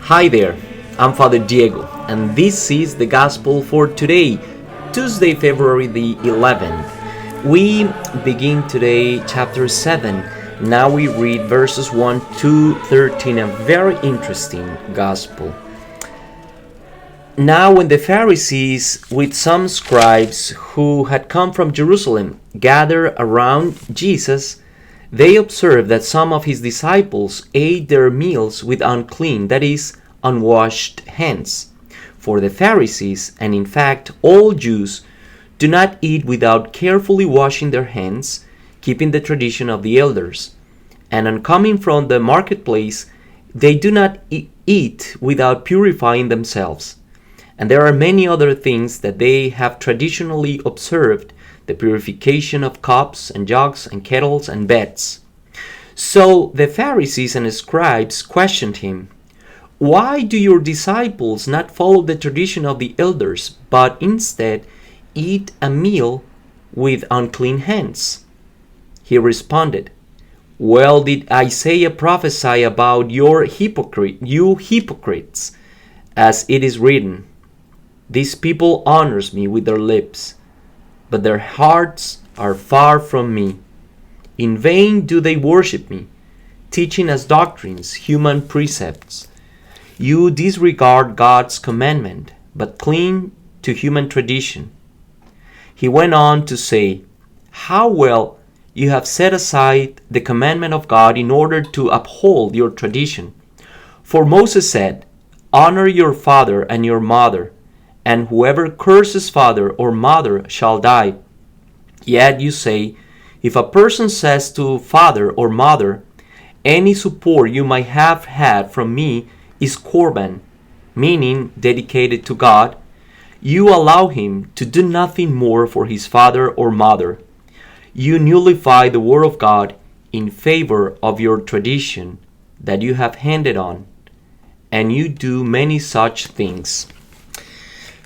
Hi there, I'm Father Diego, and this is the Gospel for today, Tuesday, February the 11th. We begin today chapter 7. Now we read verses 1 to 13, a very interesting Gospel. Now when the Pharisees with some scribes who had come from Jerusalem gathered around Jesus, they observed that some of his disciples ate their meals with unclean, that is, unwashed hands. For the Pharisees, and in fact all Jews, do not eat without carefully washing their hands, keeping the tradition of the elders. And on coming from the marketplace, they do not eat without purifying themselves. And there are many other things that they have traditionally observed, the purification of cups and jugs and kettles and beds. So the Pharisees and scribes questioned him, "Why do your disciples not follow the tradition of the elders, but instead eat a meal with unclean hands?" He responded, "Well did Isaiah prophesy about you hypocrites, as it is written, 'This people honors me with their lips, but their hearts are far from me. In vain do they worship me, teaching as doctrines human precepts. You disregard God's commandment, but cling to human tradition.'" He went on to say, "How well you have set aside the commandment of God in order to uphold your tradition. For Moses said, 'Honor your father and your mother,' and whoever curses father or mother shall die. Yet you say, if a person says to father or mother, 'Any support you might have had from me is korban,' meaning dedicated to God, you allow him to do nothing more for his father or mother. You nullify the word of God in favor of your tradition that you have handed on, and you do many such things."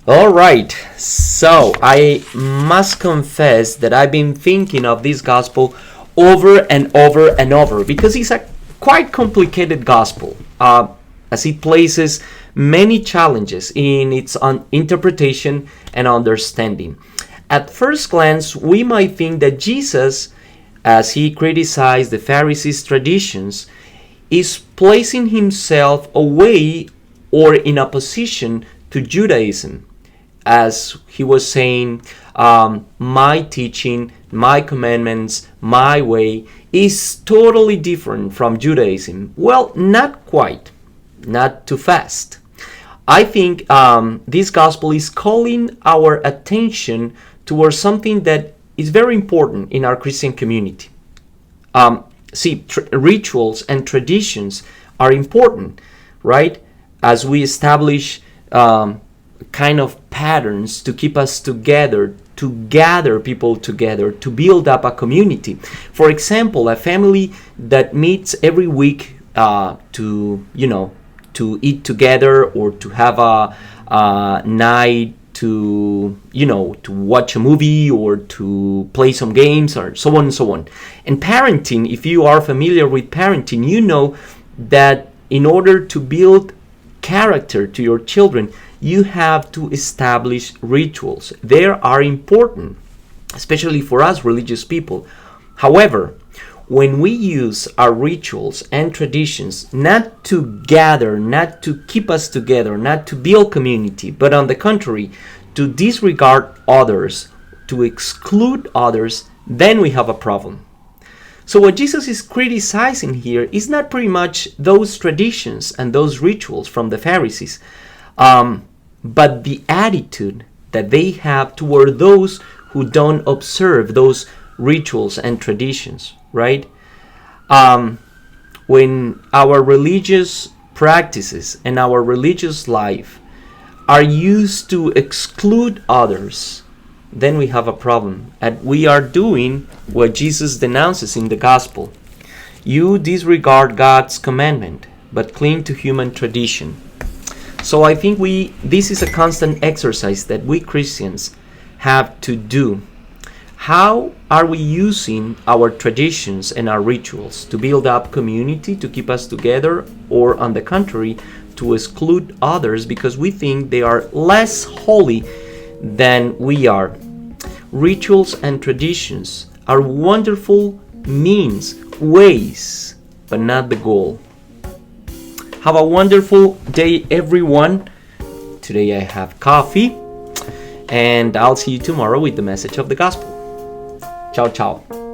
All right, so I must confess that I've been thinking of this gospel over and over and over because it's a quite complicated gospel, as it places many challenges in its interpretation and understanding. At first glance, we might think that Jesus, as he criticized the Pharisees' traditions, is placing himself away or in opposition to Judaism, as he was saying, my teaching, my commandments, my way is totally different from Judaism. Well, not quite, not too fast. I think this gospel is calling our attention towards something that is very important in our Christian community. Rituals and traditions are important, right? As we establish kind of patterns to keep us together, to gather people together, to build up a community. For example, a family that meets every week to eat together, or to have a night to watch a movie or to play some games, or so on and so on. And parenting, if you are familiar with parenting, you know that in order to build character to your children, you have to establish rituals. They are important, especially for us religious people. However, when we use our rituals and traditions not to gather, not to keep us together, not to build community, but on the contrary, to disregard others, to exclude others, then we have a problem. So what Jesus is criticizing here is not pretty much those traditions and those rituals from the Pharisees, but the attitude that they have toward those who don't observe those rituals and traditions, right? When our religious practices and our religious life are used to exclude others, then we have a problem. And we are doing what Jesus denounces in the gospel. You disregard God's commandment, but cling to human tradition. So I think this is a constant exercise that we Christians have to do. How are we using our traditions and our rituals to build up community, to keep us together, or on the contrary, to exclude others because we think they are less holy than we are. Rituals and traditions are wonderful means, ways, but not the goal. Have a wonderful day, everyone. Today I have coffee, and I'll see you tomorrow with the message of the gospel. Ciao, ciao.